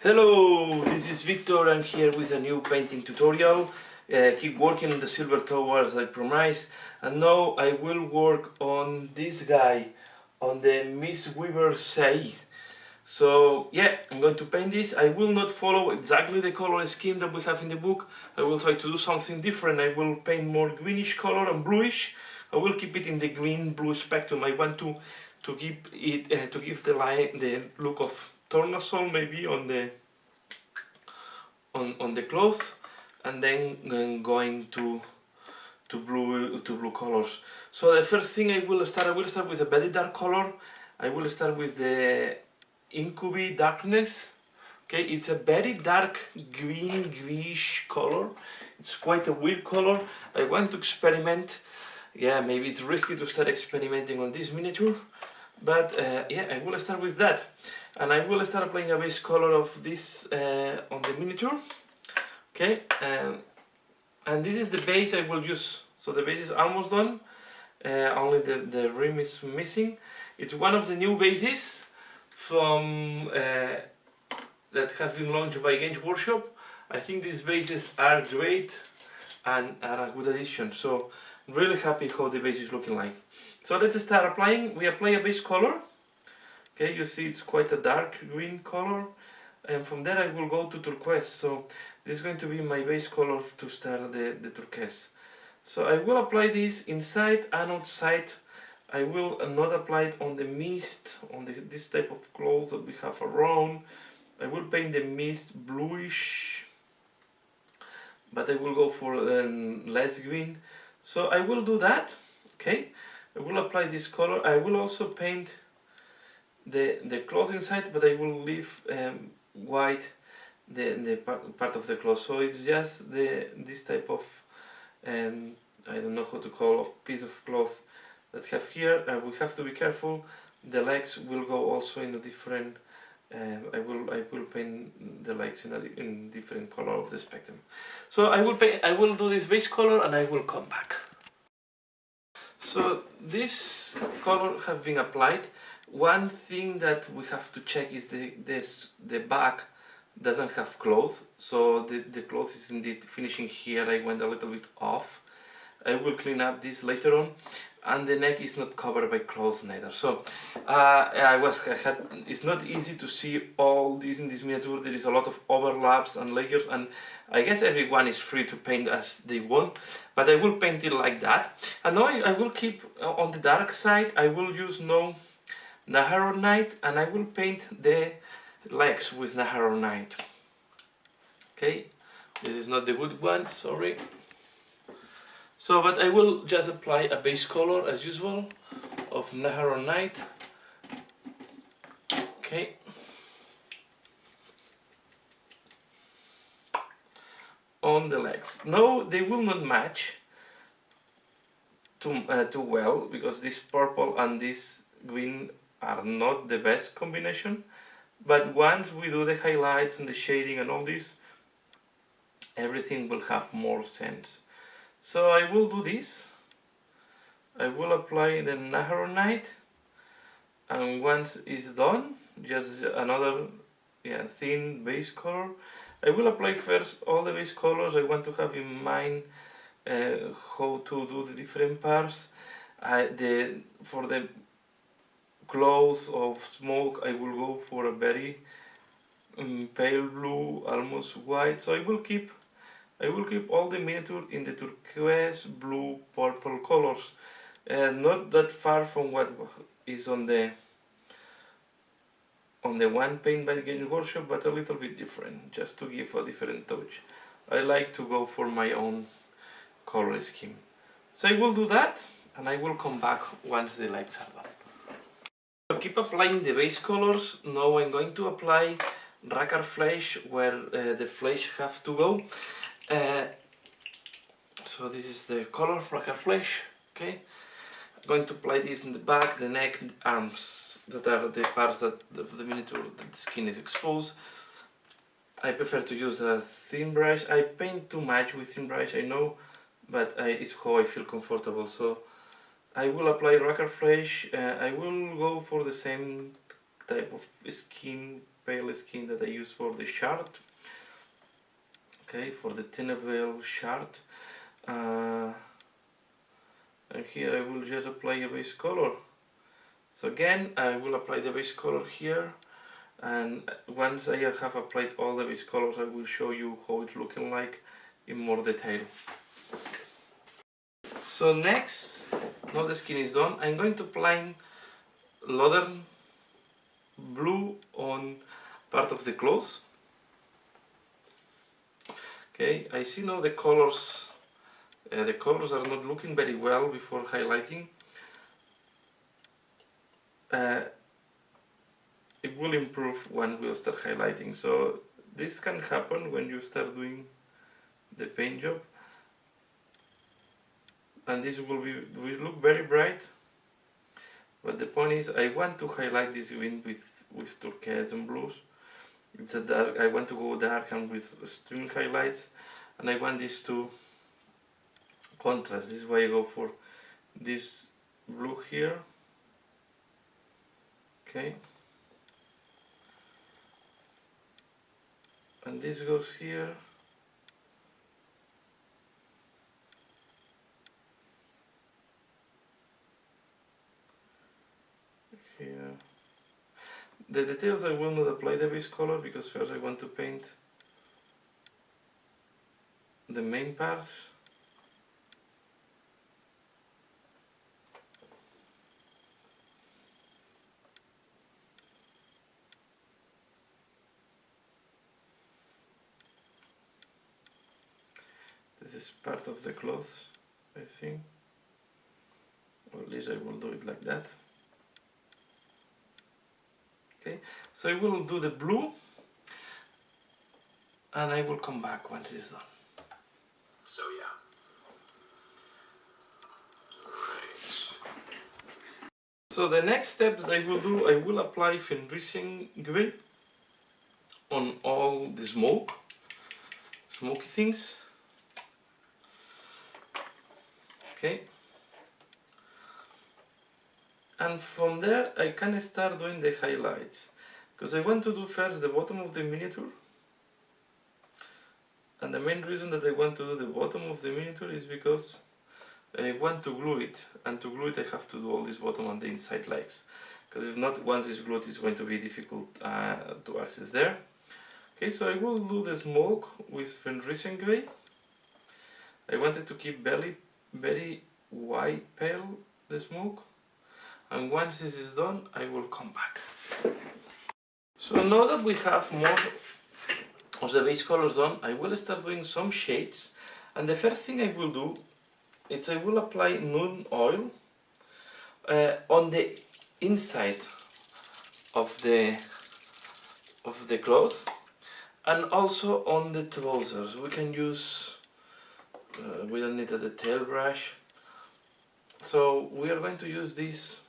Hello, this is Victor. I'm here with a new painting tutorial. Keep working on the silver tower as I promised, and now I will work on this guy, on the Mistweaver Saih. So yeah, I'm going to paint this. I will not follow exactly the color scheme that we have in the book. I will try to do something different. I will paint more greenish color and bluish. I will keep it in the green-blue spectrum. I want to give it to give the look of tornasol maybe on the cloth, and then going to blue colors. So the first thing I will start with a very dark color. I will start with the Incubi Darkness. Okay, it's a very dark greenish color. It's quite a weird color. I want to experiment. Yeah, maybe it's risky to start experimenting on this miniature, but yeah, I will start with that, and I will start applying a base color of this on the miniature. Okay, and this is the base I will use. So the base is almost done. Only the rim is missing. It's one of the new bases from that have been launched by Games Workshop. I think these bases are great and are a good addition. So really happy how the base is looking like. So let's start applying. We apply a base color. Okay, you see it's quite a dark green color, and from there I will go to turquoise. So this is going to be my base color to start the turquoise. So I will apply this inside and outside. I will not apply it on the mist, on this type of cloth that we have around. I will paint the mist bluish, but I will go for less green. So I will do that. Okay, I will apply this color. I will also paint the cloth inside, but I will leave white the part of the cloth. So it's just this type of I don't know how to call of piece of cloth that have here. We have to be careful. The legs will go also in a different. I will paint the legs in different color of the spectrum. So I will do this base color and I will come back. So this color have been applied. One thing that we have to check is the back doesn't have cloth, so the cloth is indeed finishing here. I went a little bit off. I will clean up this later on, and the neck is not covered by cloth neither. So it's not easy to see all this in this miniature. There is a lot of overlaps and layers, and I guess everyone is free to paint as they want, but I will paint it like that. And now I will keep on the dark side. I will use no Naharonite, and I will paint the legs with Naharonite. Okay, this is not the good one, sorry. So, but I will just apply a base color as usual of Naharonite. Okay. On the legs. No, they will not match too well, because this purple and this green are not the best combination. But once we do the highlights and the shading and all this, everything will have more sense. So I will do this. I will apply the Naharonite, and once it's done, just another thin base color. I will apply first all the base colors. I want to have in mind how to do the different parts. For the cloth of smoke, I will go for a very pale blue, almost white. So I will keep all the miniature in the turquoise, blue, purple colors, not that far from what is on the one paint by Games Workshop, but a little bit different, just to give a different touch. I like to go for my own color scheme. So I will do that, and I will come back once the lights are done. So keep applying the base colors. Now I'm going to apply Racar Flesh where the flesh have to go. So this is the color Racar Flesh. Okay, I'm going to apply this in the back, the neck, the arms, that are the parts of the miniature that the skin is exposed. I prefer to use a thin brush. I paint too much with thin brush, I know, but it's how I feel comfortable. So I will apply Racar Flesh. I will go for the same type of skin pale skin that I use for the shard. Okay, for the tenable shard. And here I will just apply a base color. So again, I will apply the base color here, and once I have applied all the base colors, I will show you how it's looking like in more detail. So next, now the skin is done, I'm going to apply Modern blue on part of the clothes. Okay, I see now the colors are not looking very well before highlighting. It will improve when we'll start highlighting. So this can happen when you start doing the paint job, and this will look very bright. But the point is, I want to highlight this green with turquoise and blues. It's a dark. I want to go dark and with string highlights, and I want this to contrast. This is why I go for this blue here. Okay. And this goes here. Here. The details I will not apply the base color because first I want to paint the main parts. This is part of the cloth, I think, or at least I will do it like that. Okay, so I will do the blue and I will come back once it's done. So yeah. Right. So the next step that I will do, I will apply finishing gray on all the smoky things. Okay. And from there I can start doing the highlights, because I want to do first the bottom of the miniature, and the main reason that I want to do the bottom of the miniature is because I want to glue it, and to glue it I have to do all this bottom and the inside legs, because if not, once it's glued it's going to be difficult to access there. Okay, so I will do the smoke with Fenrisian Grey. I wanted to keep very white pale the smoke. And once this is done, I will come back. So now that we have more of the base colors done, I will start doing some shades. And the first thing I will do is I will apply nude oil on the inside of the cloth, and also on the trousers. We can use, we don't need a detail brush. So we are going to use this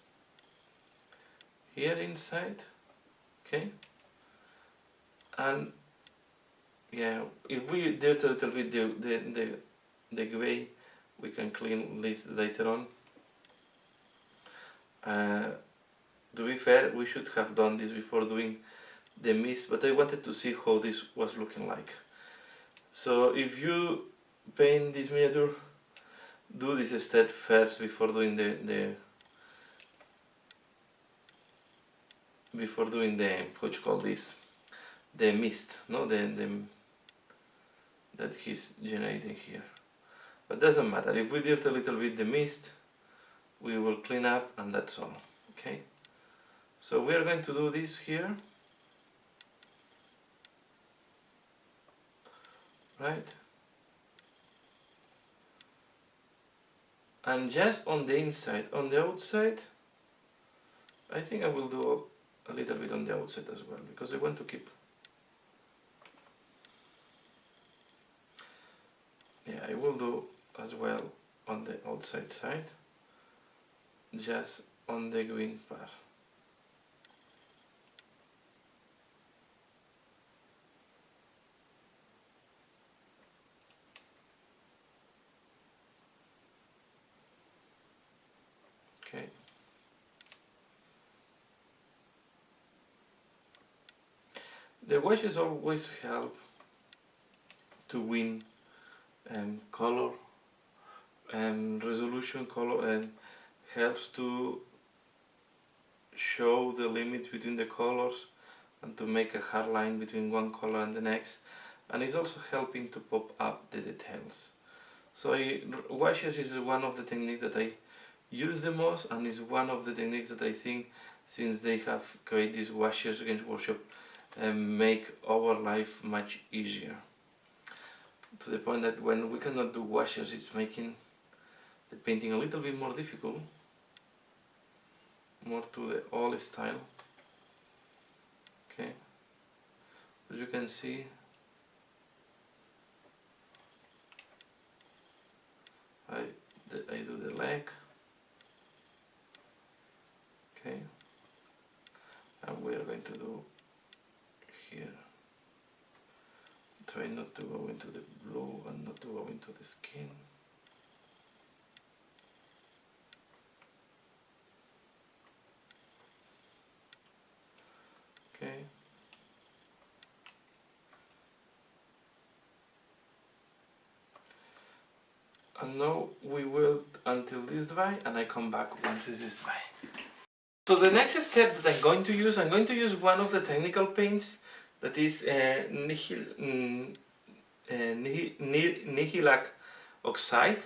here inside, okay, and yeah, if we dirt a little bit the gray, we can clean this later on. To be fair, we should have done this before doing the mist, but I wanted to see how this was looking like. So if you paint this miniature, do this step first before doing the what you call this, the mist, no, the that he's generating here. But doesn't matter, if we dirt a little bit the mist, we will clean up and that's all. Okay, so we are going to do this here, right, and just on the inside. On the outside, I think I will do a little bit on the outside as well, because I want to keep, yeah, I will do as well on the outside side, just on the green part. Okay. The washes always help to win color and resolution. Color helps to show the limits between the colors and to make a hard line between one color and the next, and it's also helping to pop up the details. So washes is one of the techniques that I use the most, and is one of the techniques that I think, since they have created these washes Games Workshop, make our life much easier, to the point that when we cannot do washes, it's making the painting a little bit more difficult, more to the old style. Okay, as you can see, I do the leg. Okay, and we are going to do here. Try not to go into the blue and not to go into the skin. Okay. And now we will until this dry, and I come back once this is dry. So the next step that I'm going to use one of the technical paints that is Nihilac oxide,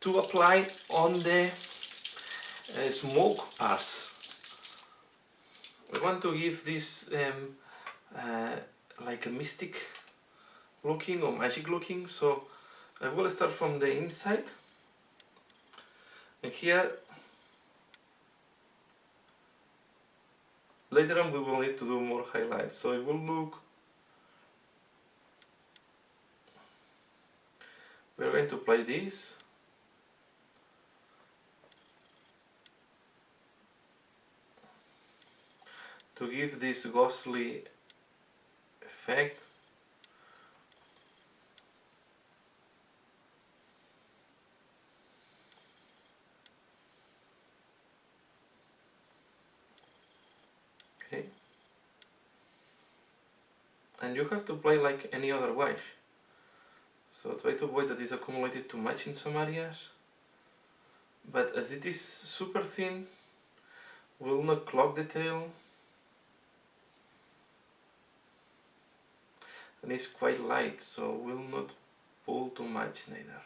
to apply on the smoke parts. I want to give this like a mystic looking or magic looking, so I will start from the inside, and here later on we will need to do more highlights, so it will look, we're going to apply this, to give this ghostly effect. Okay, and you have to apply like any other wash, so try to avoid that it's accumulated too much in some areas, but as it is super thin, will not clog the tail, and it's quite light, so will not pull too much neither.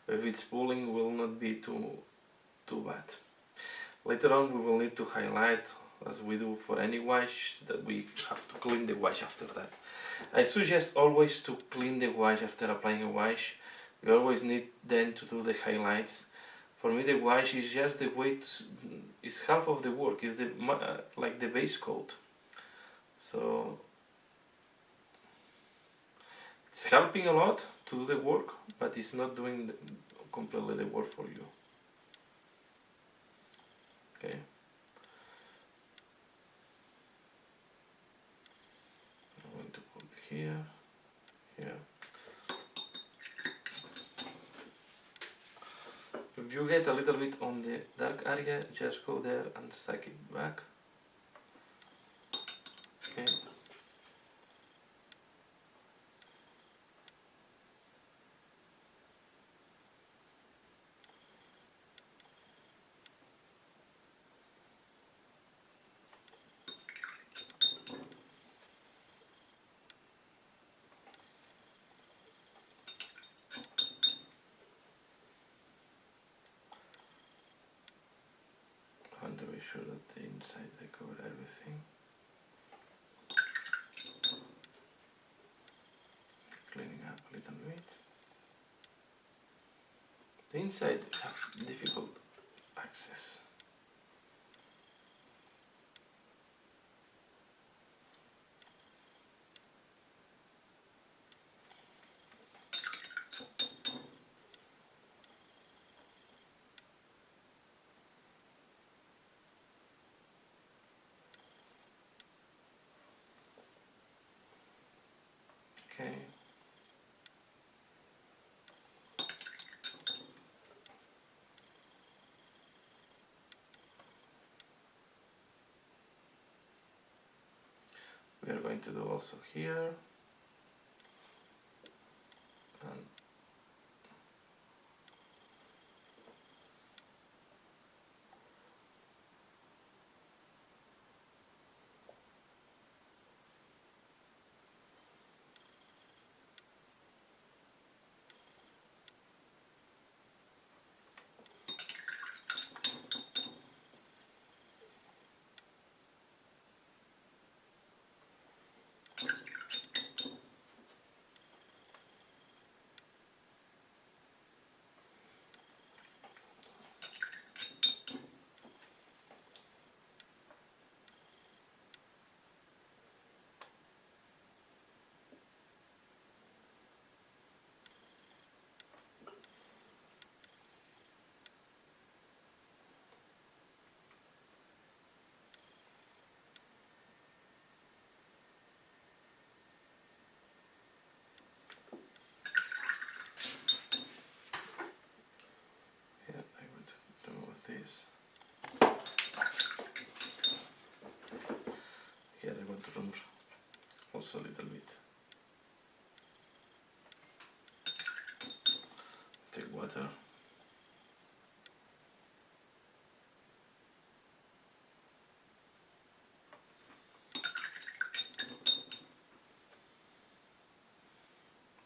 If it's pulling, will not be too bad. Later on we will need to highlight, as we do for any wash, that we have to clean the wash after that. I suggest always to clean the wash after applying a wash. You always need then to do the highlights. For me the wash is just the way is half of the work, is the like the base coat. So it's helping a lot to do the work, but it's not doing completely the work for you. Okay. I'm going to put here, here. If you get a little bit on the dark area, just go there and suck it back. Okay. I want to be sure that the inside I cover everything. Cleaning up a little bit. The inside have difficult access. Okay. we are going to do also here. And here I would remove this. Here I want to remove also a little bit. Take water.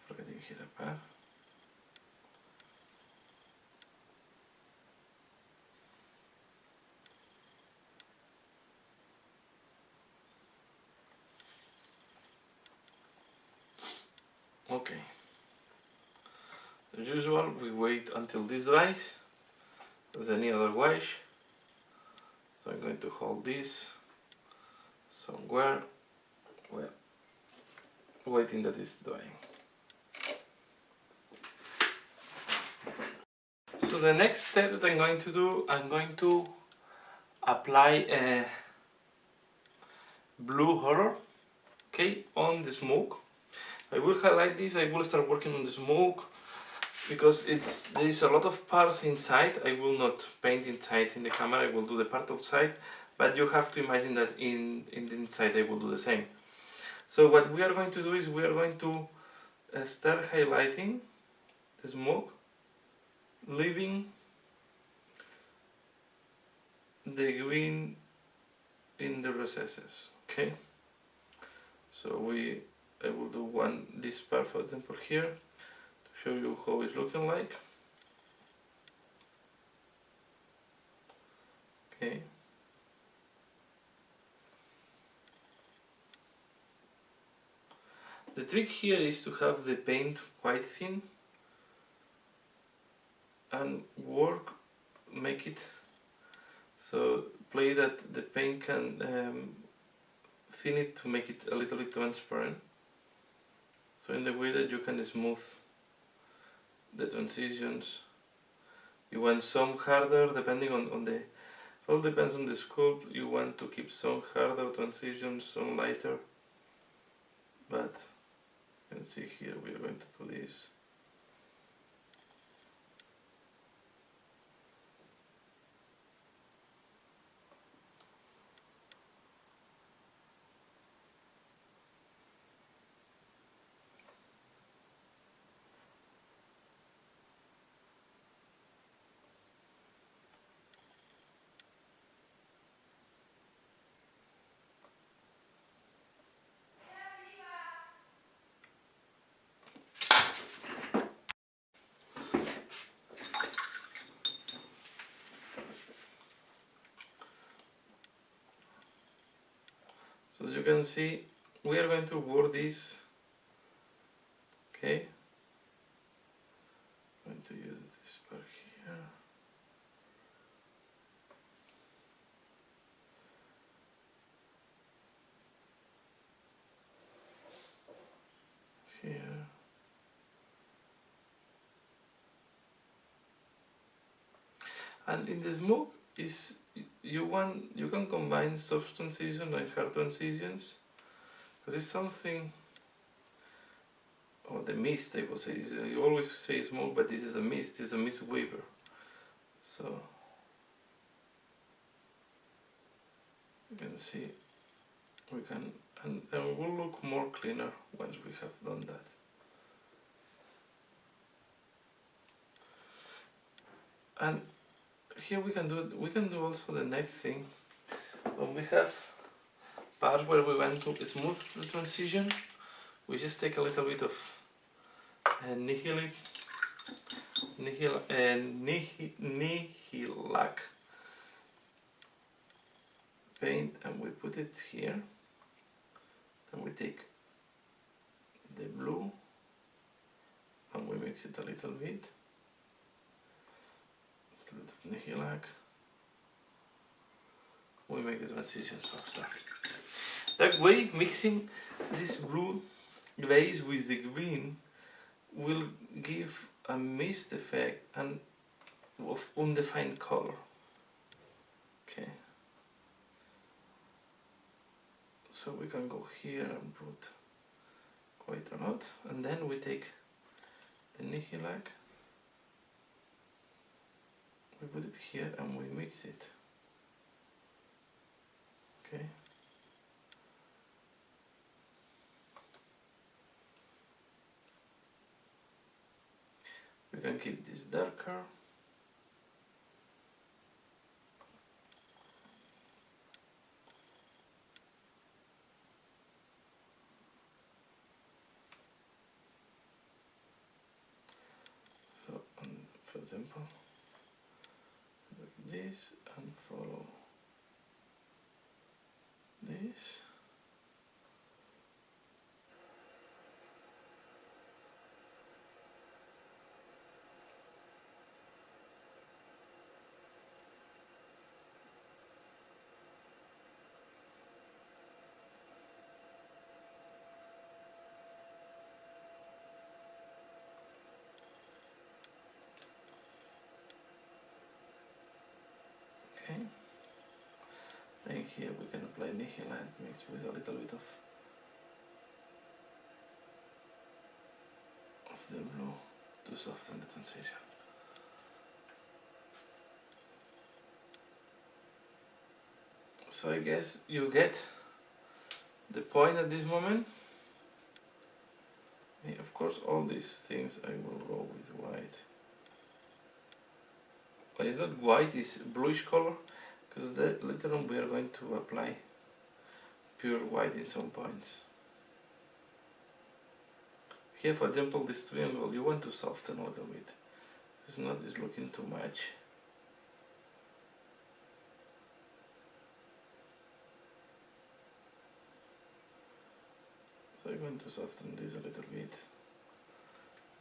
Forgetting here a pair. Okay. As usual, we wait until this dries, as any other wash. So I'm going to hold this somewhere, well, waiting that it's drying. So the next step that I'm going to do, I'm going to apply a blue horror, okay, on the smoke. I will highlight this, I will start working on the smoke because there is a lot of parts inside. I will not paint inside in the camera, I will do the part outside, but you have to imagine that in the inside I will do the same. So what we are going to do is we are going to start highlighting the smoke, leaving the green in the recesses, okay? So I will do this part for example here to show you how it's looking like. Okay. The trick here is to have the paint quite thin and make it so play that the paint can thin it to make it a little bit transparent. So in the way that you can smooth the transitions. You want some harder depending on the, all depends on the sculpt. You want to keep some harder transitions, some lighter. But you can see here we are going to do this. So as you can see, we are going to work this. Okay. I'm going to use this part here. Here. And in the smoke is you can combine soft transition and hard transitions, because it's something. Or the mist, I would say. You always say smoke, but this is a mist. It's a Mistweaver. So you can see we can and it will look more cleaner once we have done that. And here we can do also the next thing. When we have parts where we want to smooth the transition, we just take a little bit of Nihilac paint, and we put it here. Then we take the blue and we mix it a little bit. A little bit of Nihilac. We make the transition softer. That way, mixing this blue base with the green will give a mist effect and of undefined color. Okay. So we can go here and put quite a lot, and then we take the Nihilac, we put it here and we mix it. Okay. We can keep this darker. So, for example, like this and follow this. Okay. Then here we can apply Nihilac mixed with a little bit of the blue to soften the transition. So I guess you get the point at this moment. Of course, all these things I will go with white. But it's not white, it's bluish color, because later on we are going to apply pure white in some points. Here, for example, this triangle, you want to soften a little bit. It's looking too much. So I'm going to soften this a little bit,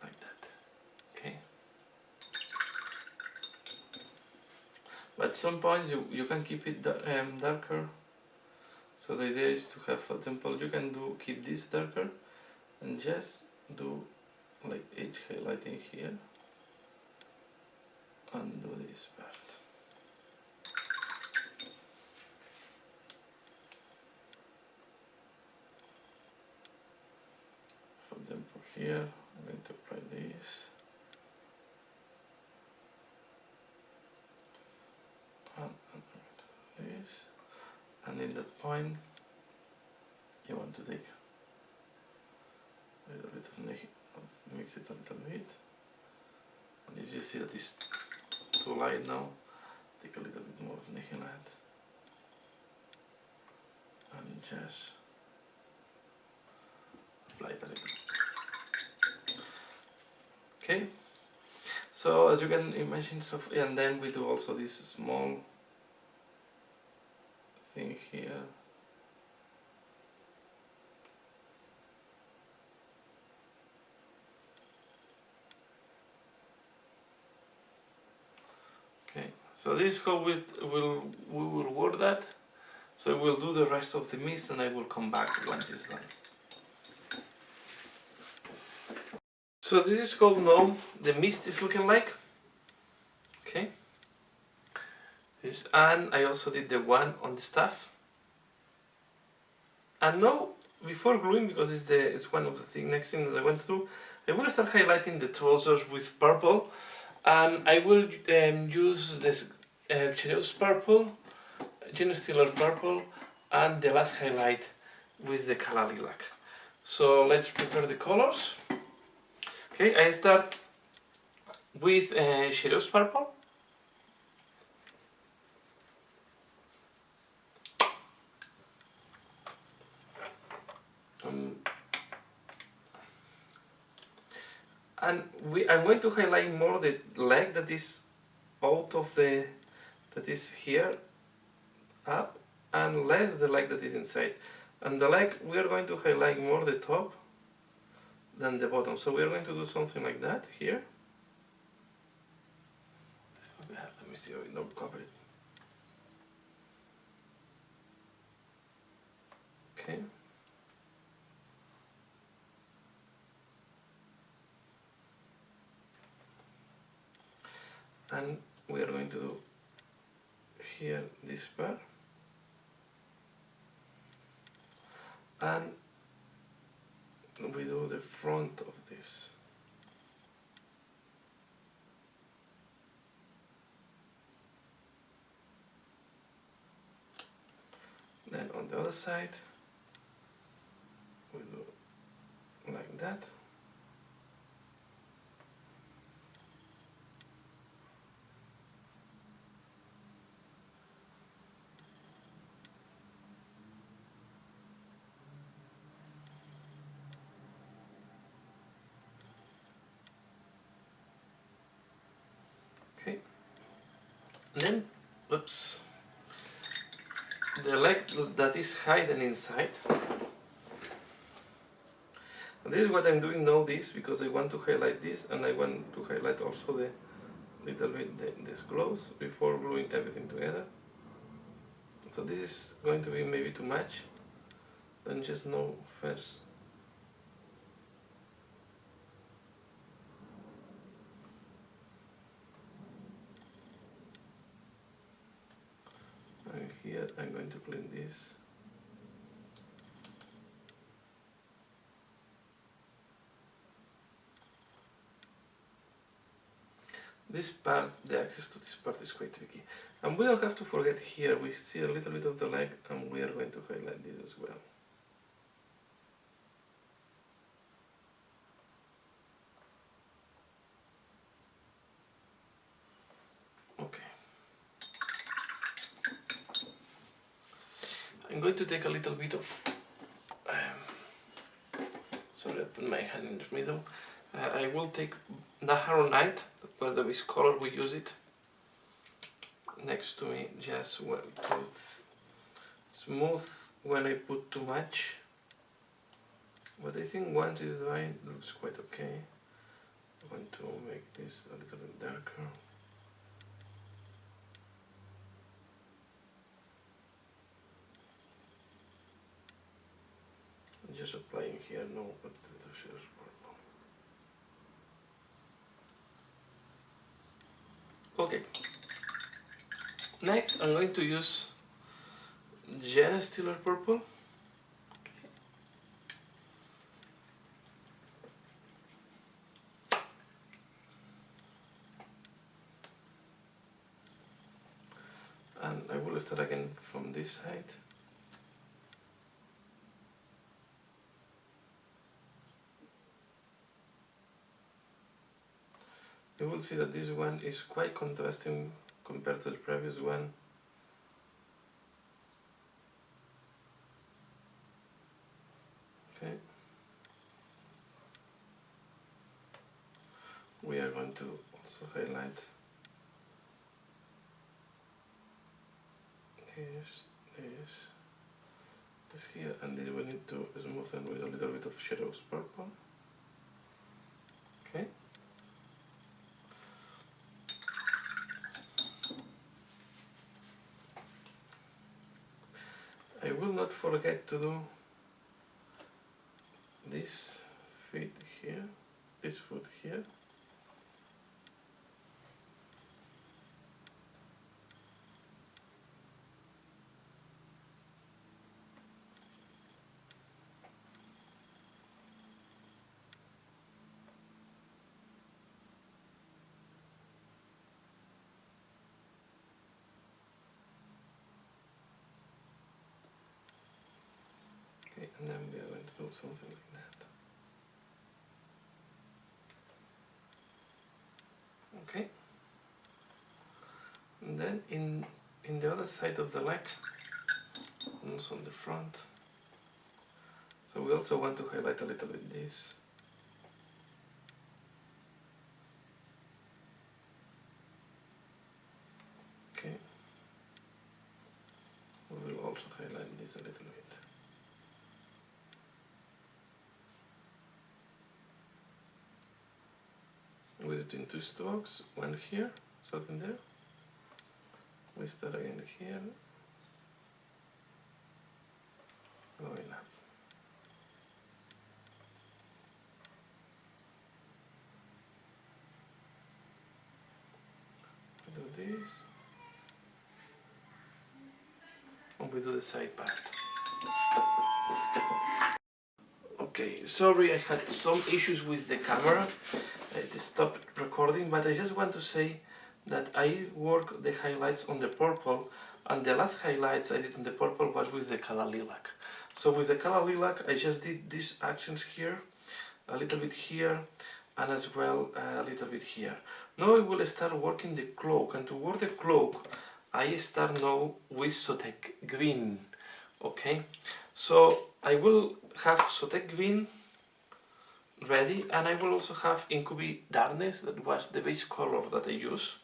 like that. Okay. But at some points you can keep it darker. So the idea is to have, for example, you can keep this darker and just do like edge highlighting here and do this part. For example, here I'm going to apply this. And this. And in that point, you want to take a little bit of mix it a little bit. And as you see that it's too light now, take a little bit more of Nihilac and just apply it a little. Okay, so as you can imagine, and then we do also this small thing here. Okay, so this is how we will work that. So we'll do the rest of the mist and I will come back once it's done. So this is how now the mist is looking like. Okay. And I also did the one on the staff. And now, before gluing, because it's one of the next things that I want to do, I will start highlighting the trousers with purple. And I will use this Chereos purple, Gene Stealer purple, and the last highlight with the color lilac. So let's prepare the colors. Okay, I start with Shiro's purple. And I'm going to highlight more the leg that is out of the, that is here, up, and less the leg that is inside. And the leg, we are going to highlight more the top than the bottom. So we are going to do something like that here. Let me see how we don't cover it. Okay. And we are going to do here this part. And we do the front of this. Then on the other side, we do like that. Okay. And then, oops, the leg that is hidden inside. And this is what I'm doing now, this, because I want to highlight this, and I want to highlight also the little bit this close before gluing everything together. So this is going to be maybe too much. Then just know first. And here I'm going to clean this. This part, the access to this part is quite tricky. And we don't have to forget here, we see a little bit of the leg, and we are going to highlight this as well. Okay. I'm going to take a little bit of, sorry, I put my hand in the middle. I will take Nahar Night, where there is color, we use it next to me, just well, to smooth when I put too much. But I think once it's dry, it looks quite okay. I want to make this a little bit darker. I'm just applying here now a little Shiro's purple. Okay. Next, I'm going to use Jenna Stiller purple. And I will start again from this side. You will see that this one is quite contrasting compared to the previous one. Okay. We are going to also highlight this here, and then we need to smoothen with a little bit of Shiro's purple. Okay. I will not forget to do this feet here, this foot here. Okay, And then we are going to do something like that. Okay. And then in the other side of the leg, also on the front. So we also want to highlight a little bit this. Okay. We will also highlight this a little bit. We do it in 2 strokes, one here, something there. We start again here, going up. We do this, and we do the side part. Okay, sorry, I had some issues with the camera. It stopped recording, but I just want to say that I work the highlights on the purple, and the last highlights I did on the purple was with the color lilac. So with the color lilac, I just did these actions here, a little bit here, and as well a little bit here. Now I will start working the cloak, and to work the cloak, I start now with Sotek green. Okay, so I will have Sotek green ready, and I will also have Incubi Darkness, that was the base color that I use.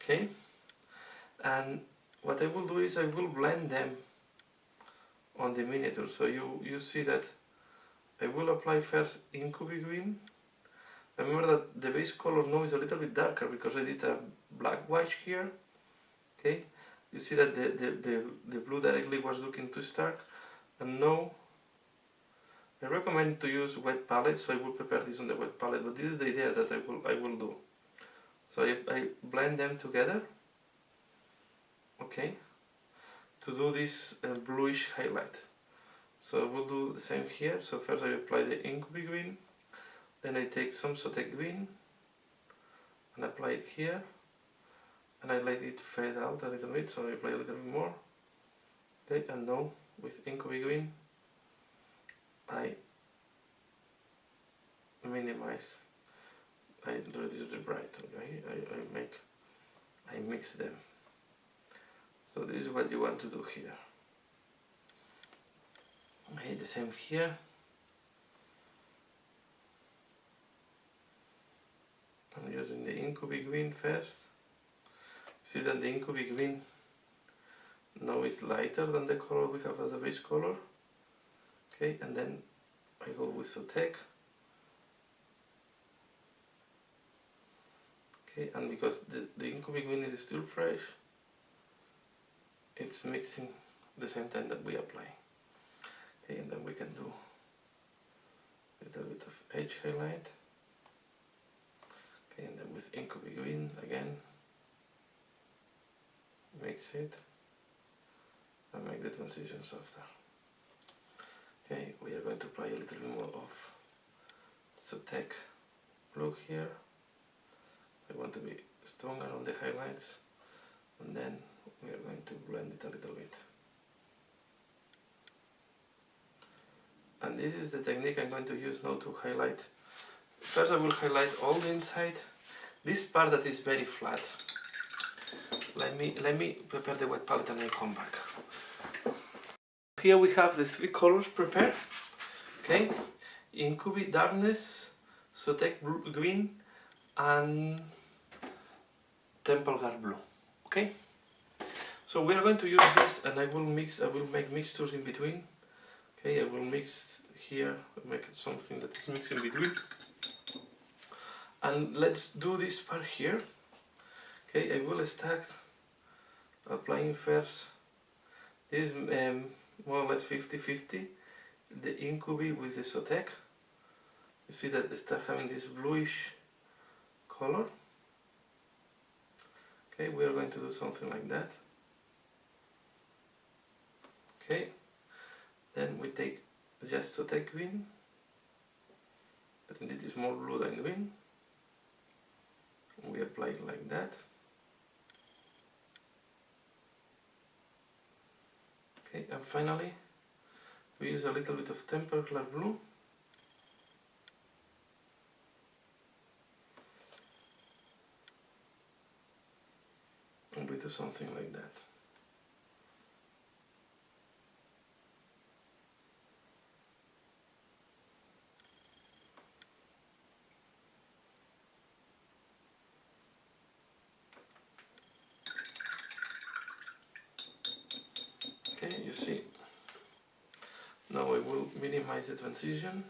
Okay, and what I will do is I will blend them on the miniature. So you see that I will apply first Incubi Green. Remember that the base color now is a little bit darker because I did a black wash here. Okay, you see that the blue directly was looking too stark, and now I recommend to use wet palette, so I will prepare this on the wet palette, but this is the idea that I will do. So I blend them together, okay, to do this bluish highlight. So I will do the same here. So first I apply the Incubi Green, then I take some Sotek Green and apply it here, and I let it fade out a little bit, so I apply a little bit more. Okay, and now with Incubi Green I minimize, I reduce the bright, okay, I mix them. So this is what you want to do here. Okay, the same here. I'm using the Incubi Green first. See that the Incubi Green now is lighter than the color we have as a base color. Okay, and then I go with Sotek. Okay, and because the Incubi Green is still fresh, it's mixing the same time that we apply. Okay, and then we can do a little bit of edge highlight. Okay, and then with Incubi Green again, mix it and make the transition softer. Okay, we are going to apply a little bit more of Sotek blue here. I want to be stronger on the highlights, and then we are going to blend it a little bit. And this is the technique I'm going to use now to highlight. First I will highlight all the inside. This part that is very flat, let me prepare the wet palette and I come back. Here we have the 3 colors prepared. Okay, Incubi Darkness, Sotek Green, and Temple Guard Blue. Okay, so we are going to use this, and I will make mixtures in between. Okay, I will mix here, make something that is mixed in between. And let's do this part here. Okay, I will start applying first this more or less 50-50, the Incubi with the Sotek. You see that they start having this bluish color. Okay, we are going to do something like that. Okay, then we take just Sotek Green, but indeed it's more blue than green. We apply it like that. Okay, and finally we use a little bit of temper color blue. And we do something like that. Okay, you see. Now I will minimize the transition.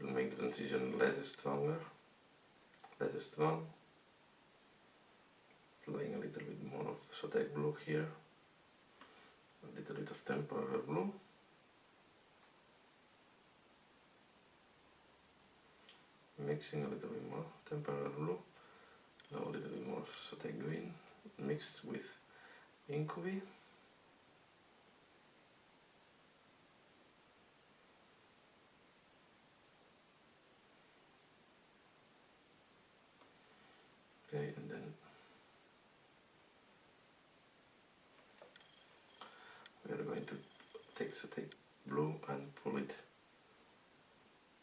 We'll make the transition less strong. Applying a little bit more of Sotek blue here. A little bit of temporary blue. Mixing a little bit more temporary blue. Now a little bit more Sotek green mixed with Incubi. Okay, and then we are going to take Sotek blue and pull it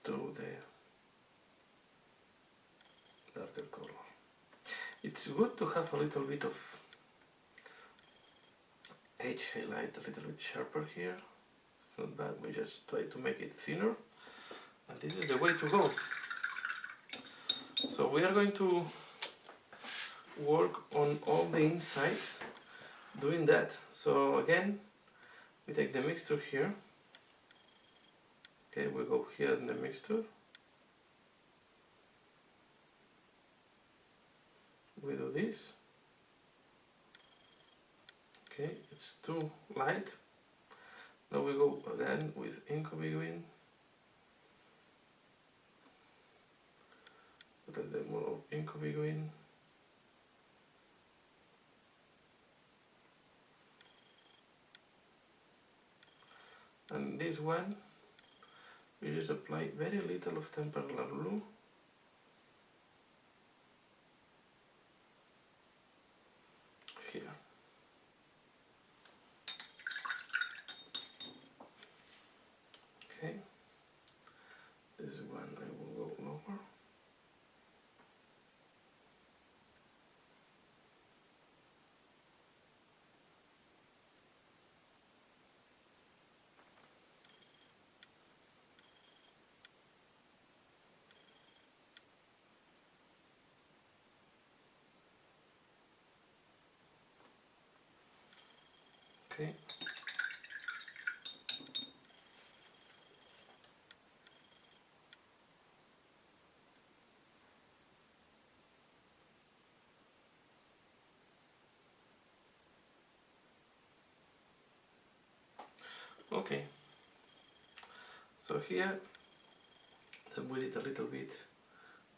to the darker color. It's good to have a little bit of edge highlight, a little bit sharper here. It's not bad, we just try to make it thinner. And this is the way to go. So we are going to work on all the inside doing that. So again, we take the mixture here. Okay, we go here in the mixture. We do this. Okay, it's too light. Now we go again with Incubi green. Put a little more of Incubi green. And this one, we just apply very little of tempered blue. Here. Okay. This one I will go lower. Okay. Okay. So here, we did a little bit.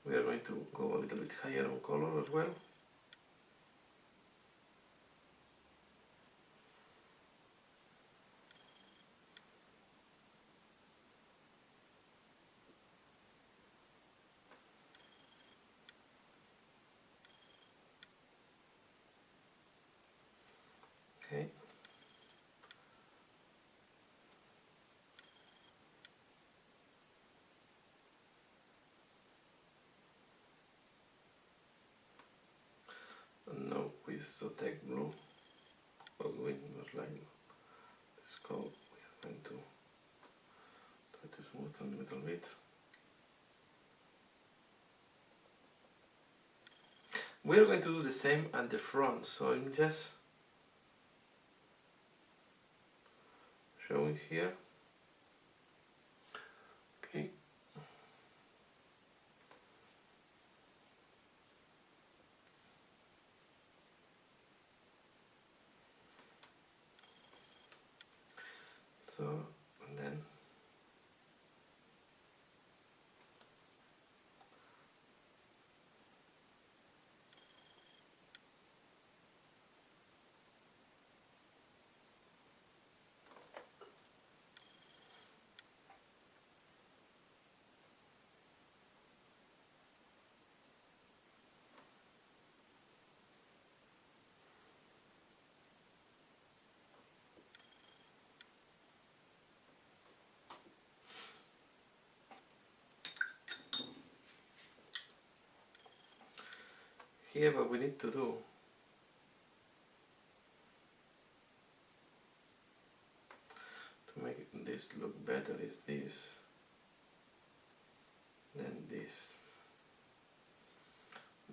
We are going to go a little bit higher on color as well. Okay. And now with Sotek blue, or green, most likely, this color, we are going to try to smoothen a little bit. We are going to do the same at the front, so I'm just showing here. Okay. So, and then here what we need to do to make this look better is this, then this,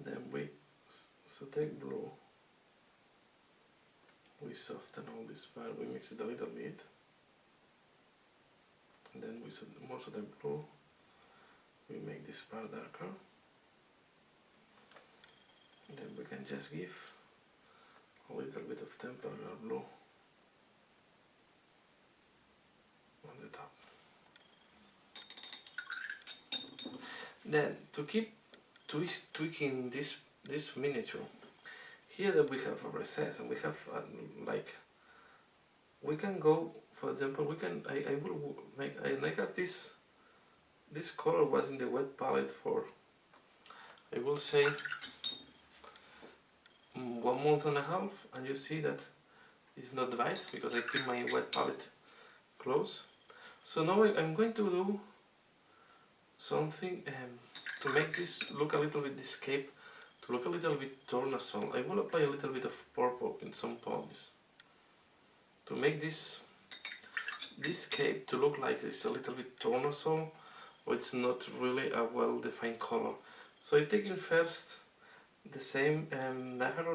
then we take blue, we soften all this part, we mix it a little bit, and then we also the blue, we make this part darker, and then we can just give a little bit of temporary blue on the top. Then to keep tweaking this miniature, here that we have a recess and we have like, we can go, for example, we can, I will make, and I have this color was in the wet palette for, I will say, 1 month and a half, and you see that it's not white because I keep my wet palette close. So now I'm going to do something to make this look a little bit, this cape, to look a little bit tornasol. I will apply a little bit of purple in some points to make this cape to look like it's a little bit tornasol, or it's not really a well-defined color. So I'm taking first the same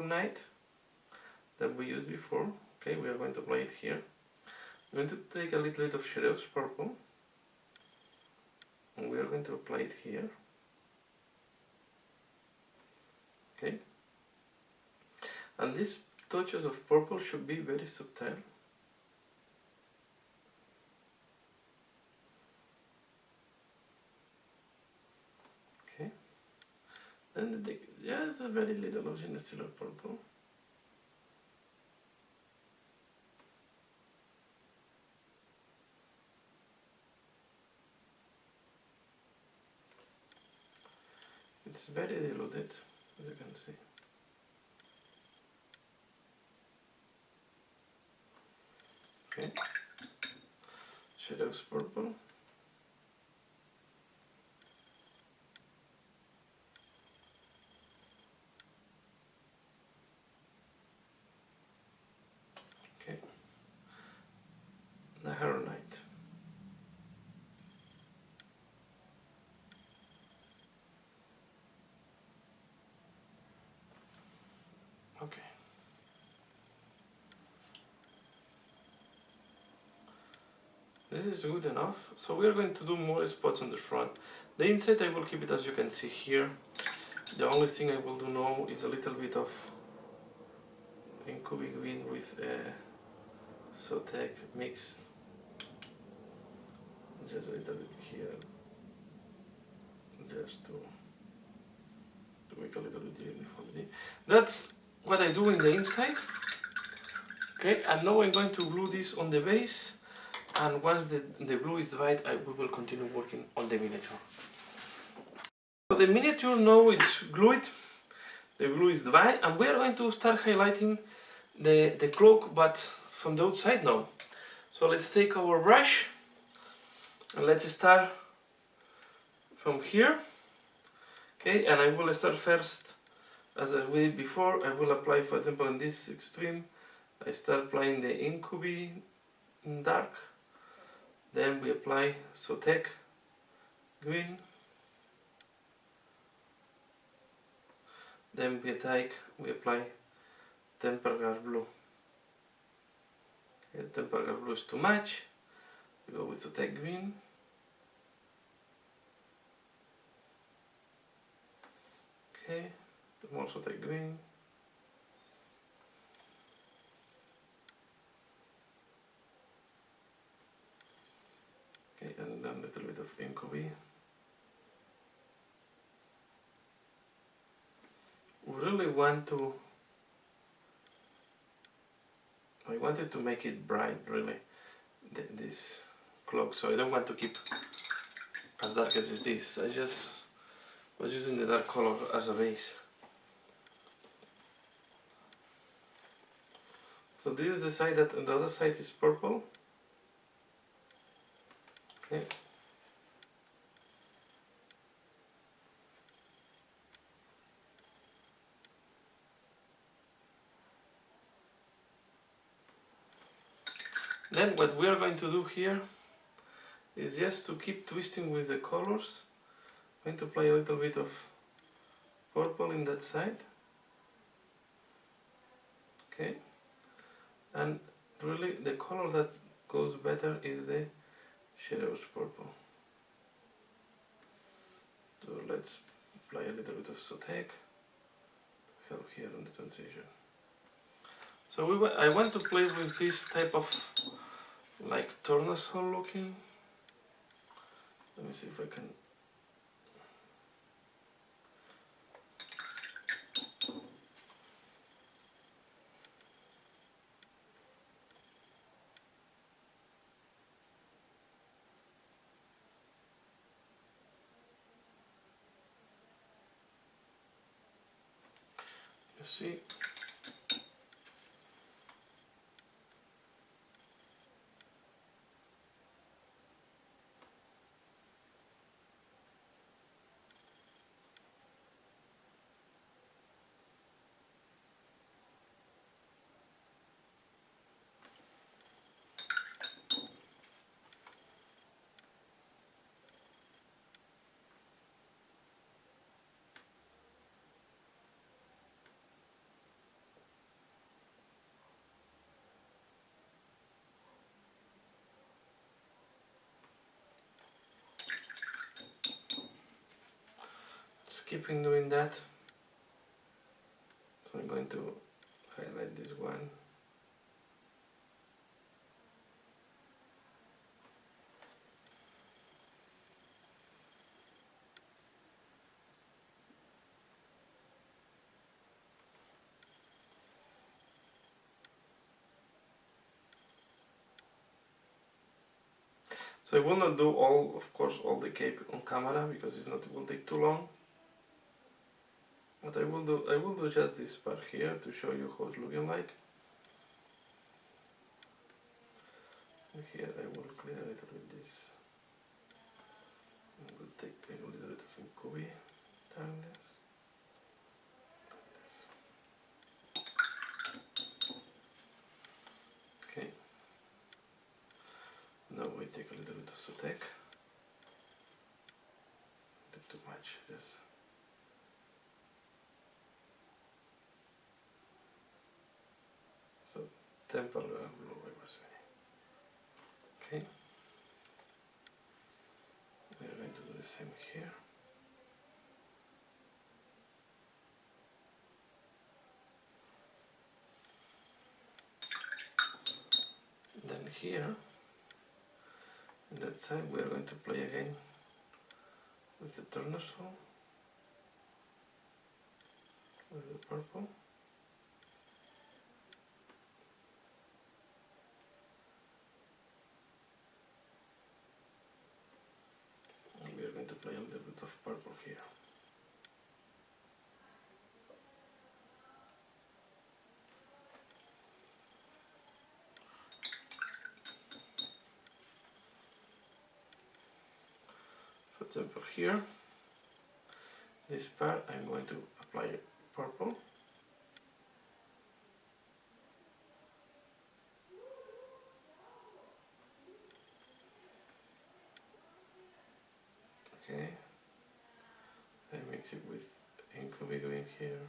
Night that we used before. Okay, we are going to apply it here. I'm going to take a little bit of Shadows Purple, and we are going to apply it here. Okay, and these touches of purple should be very subtle. Okay, then just a very little of Sinistiller Purple. It's very diluted, as you can see. Okay, Shadows Purple. Okay, the Night. Okay. This is good enough. So we are going to do more spots on the front. The inside I will keep it as you can see here. The only thing I will do now is a little bit of Incubi Green with Sotek mixed. Just a little bit here. Just to make a little bit uniformity. That's what I do in the inside. Okay, and now I'm going to glue this on the base, and once the glue is dried, we will continue working on the miniature. So the miniature now is glued, the glue is dry, and we are going to start highlighting the cloak, but from the outside now. So let's take our brush, and let's start from here. Okay, and I will start first, as we did before. I will apply, for example, in this extreme, I start applying the Incubi in dark, then we apply Sotek green, then we apply Tempergar blue. Okay, Tempergar blue is too much, we go with Sotek green. Okay, more Sotek green. Okay, and then a little bit of Incubi. We really want to, I wanted to make it bright, really, this cloak, so I don't want to keep as dark as this. I just was using the dark color as a base. So this is the side that, and the other side is purple. Okay. Then what we are going to do here is just to keep twisting with the colors. I'm going to apply a little bit of purple in that side. Okay, and really the color that goes better is the shadows purple. So let's apply a little bit of Sotek to help here on the transition. So I want to play with this type of like tornasol looking. Let me see if I can. You see? Keeping doing that. So I'm going to highlight this one. So I will not do all, of course, all the cape on camera because if not it will take too long. What I will do just this part here to show you how it's looking like. And here I will clear a little bit this. I will take a little bit of Incubi darkness. Okay. Now we take a little bit of Sotek. Not too much, yes. So temporary blue I was winning. Okay. We are going to do the same here. Then here, on that side, we are going to play again with the tornasol, with the purple. And we are going to play a little bit of purple here. For example here, this part I'm going to apply purple. Okay, I mix it with Incubi going here.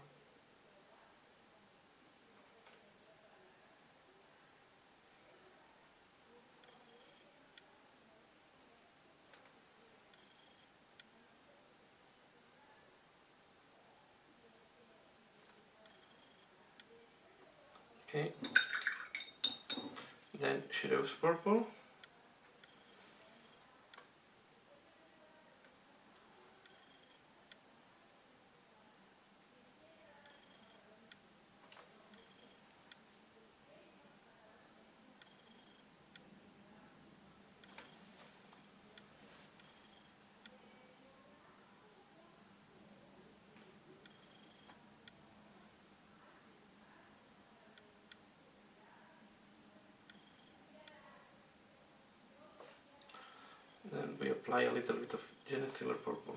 Okay, then shadows purple. Then we apply a little bit of Genestealer purple.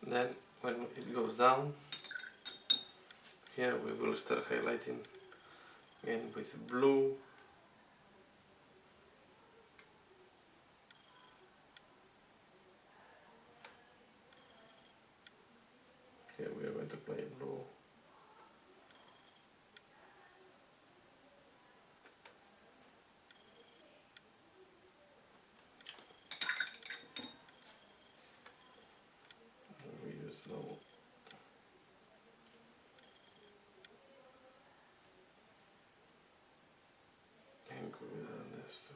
Then when it goes down, here we will start highlighting again with blue. Here we are going to play blue. We use low. And go with this too.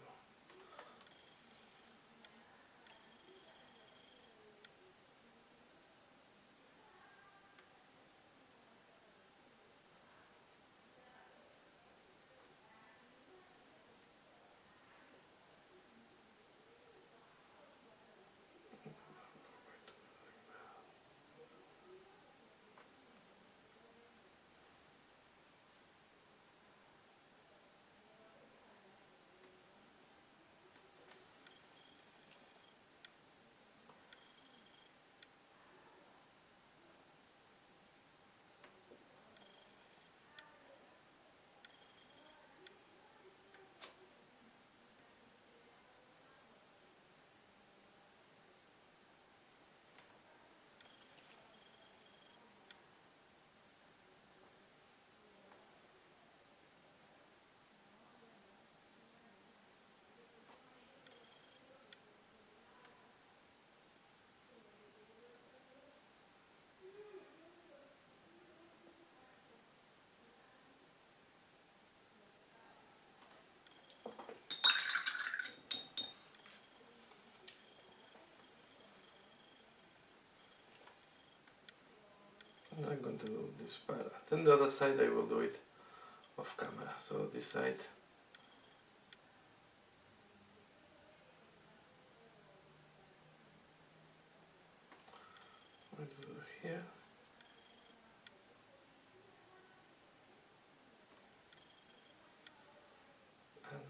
And I'm going to do this part. Then the other side I will do it off camera. So this side. I'm going to do here. And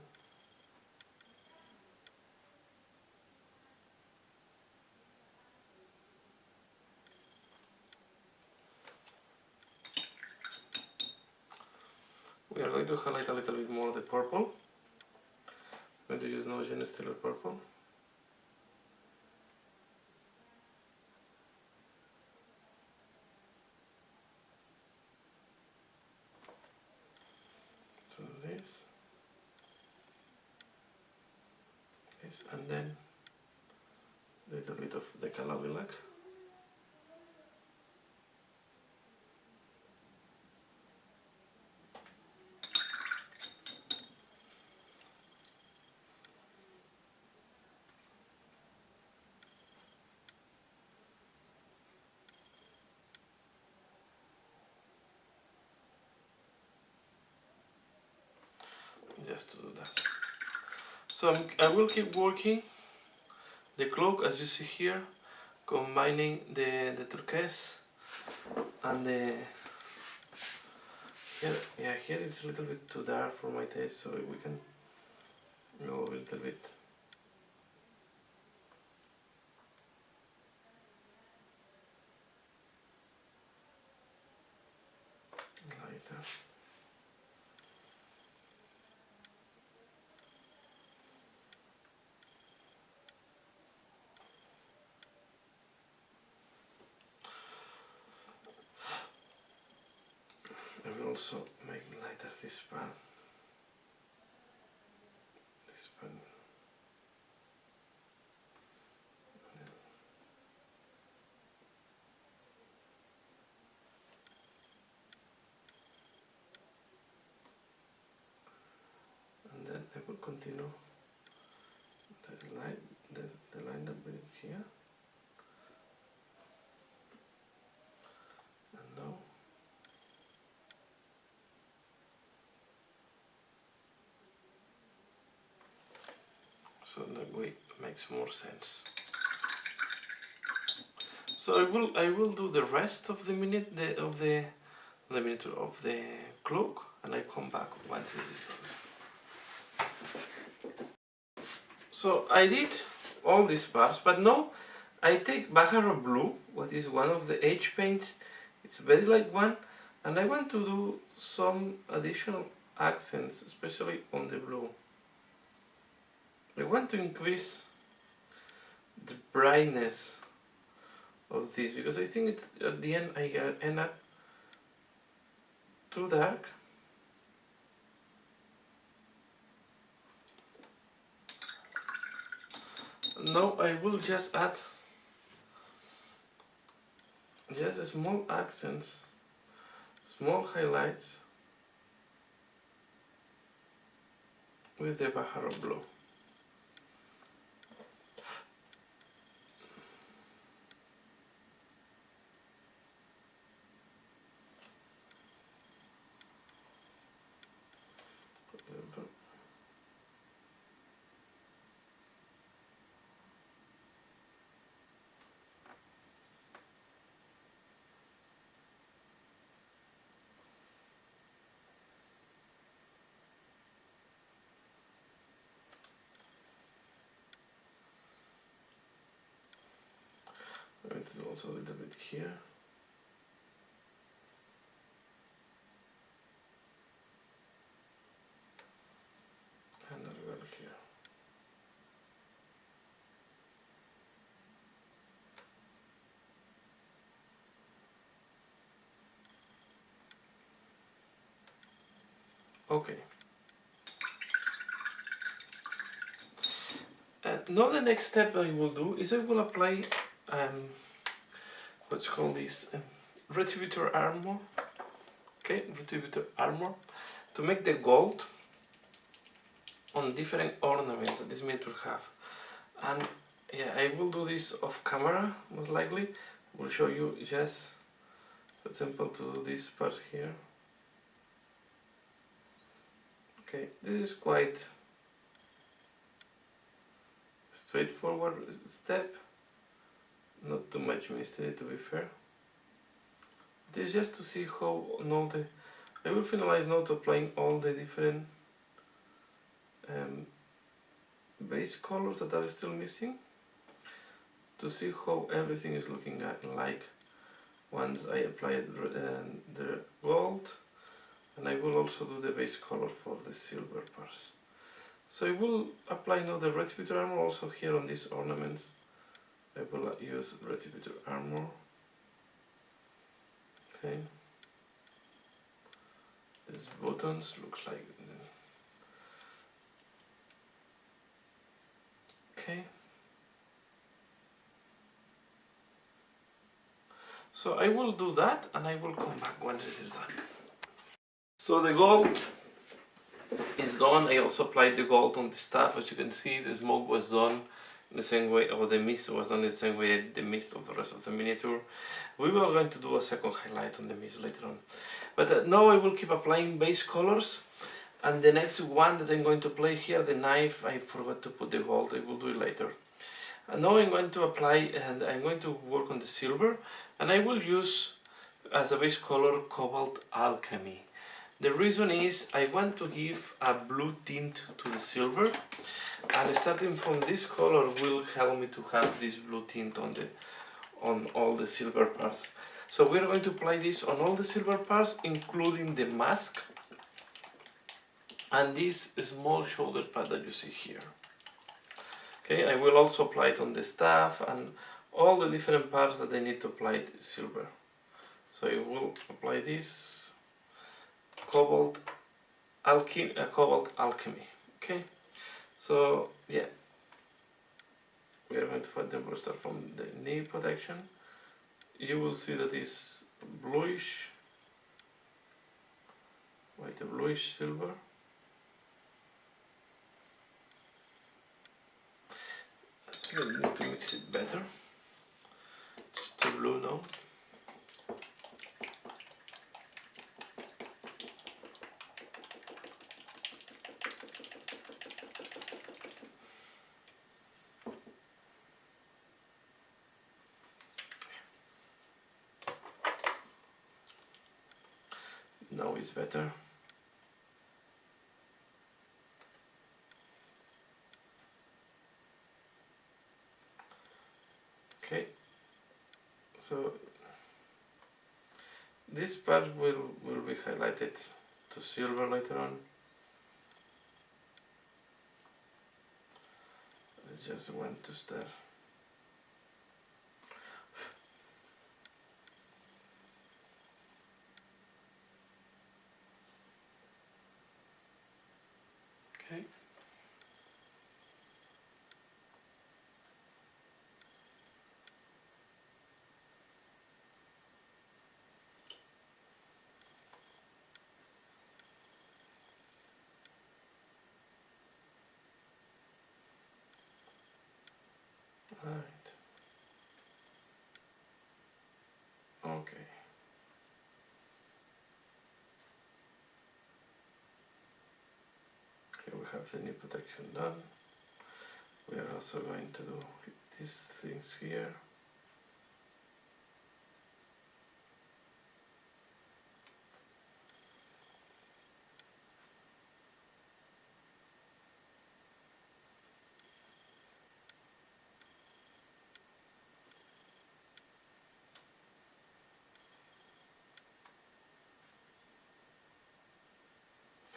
we are going to highlight a little bit more the purple. I'm going to use now Gene Steeler purple. So this, and then a little bit of the color we like. Just to do that. So I will keep working the cloak as you see here, combining the turquoise and the here it's a little bit too dark for my taste, so we can go a little bit lighter. I will also make lighter this part. This part. And then I will continue the line that we did here. And now so that way it makes more sense. So I will do the rest of the minute of the cloak, and I come back once this is done. So I did all these parts, but now I take Baharo Blue, what is one of the H paints. It's very light one, and I want to do some additional accents, especially on the blue. I want to increase the brightness of this because I think it's at the end I end up too dark. No, I will just add just small accents, small highlights with the Baharo Blue. I'm going to do also a little bit here. And a little here. Okay. Now the next step I will do is I will apply what's called this retributor armor. Okay, retributor armor to make the gold on different ornaments that this miniature have. And yeah, I will do this off camera most likely. I will show you just, for example, to do this part here. Okay, this is quite straightforward step, not too much mystery to be fair. This is just to see how now I will finalize now to applying all the different base colors that are still missing to see how everything is looking like once I apply the gold, and I will also do the base color for the silver parts. So I will apply now the retributor armor also here on these ornaments. I will use retributor armor. Okay. These buttons looks like. Okay. So I will do that and I will come back once this is done. So the gold is done. I also applied the gold on the staff. As you can see, the smoke was done in the same way, or the mist was done in the same way the mist of the rest of the miniature. We were going to do a second highlight on the mist later on. But now I will keep applying base colors. And the next one that I'm going to play here, the knife, I forgot to put the gold. I will do it later. And now I'm going to apply, and I'm going to work on the silver. And I will use as a base color Cobalt Alchemy. The reason is I want to give a blue tint to the silver, and starting from this color will help me to have this blue tint on all the silver parts. So we're going to apply this on all the silver parts, including the mask and this small shoulder pad that you see here. Okay, I will also apply it on the staff and all the different parts that I need to apply the silver. So I will apply this Cobalt Alchemy. Okay, so yeah, we are going to find the start from the knee protection. You will see that it's bluish, like a bluish silver. I think I need to mix it better. It's too blue now. Now it's better. Okay, so this part will be highlighted to silver later on. I just want to start. Okay. Alright. Okay. Here we have the new protection done. We are also going to do these things here.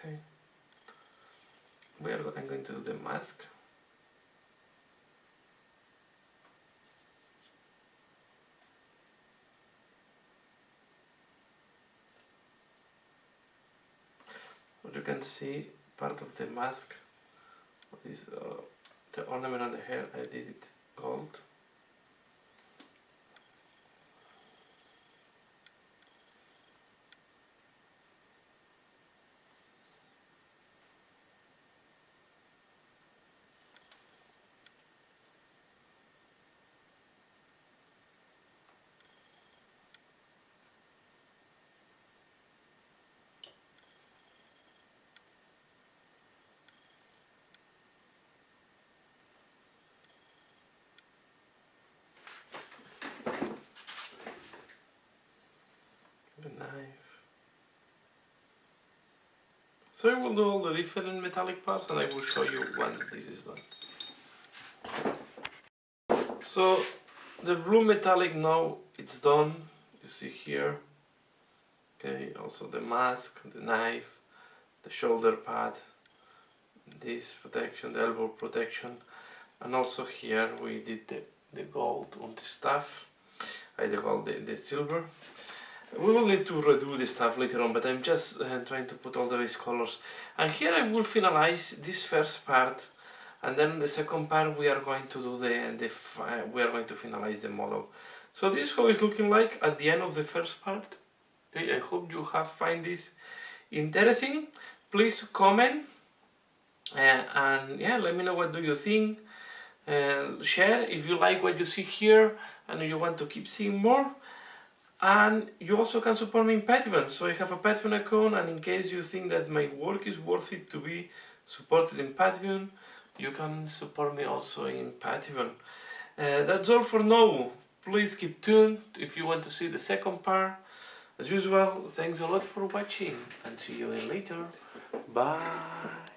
Okay. I'm going to do the mask. What you can see, part of the mask, is the ornament on the hair. I did it gold. The knife. So I will do all the different metallic parts and I will show you once this is done. So the blue metallic now it's done. You see here. Okay, also the mask, the knife, the shoulder pad, this protection, the elbow protection, and also here we did the gold on the staff. The gold, the silver. We will need to redo the stuff later on, but I'm just trying to put all the base colors. And here I will finalize this first part, and then the second part we are going to do we are going to finalize the model. So this is how it's looking like at the end of the first part. Okay, I hope you have find this interesting. Please comment and yeah, let me know what do you think. Share if you like what you see here and you want to keep seeing more. And you also can support me in Patreon. So I have a Patreon account, and in case you think that my work is worth it to be supported in Patreon, you can support me also in Patreon. That's all for now. Please keep tuned if you want to see the second part. As usual, thanks a lot for watching and see you later. Bye.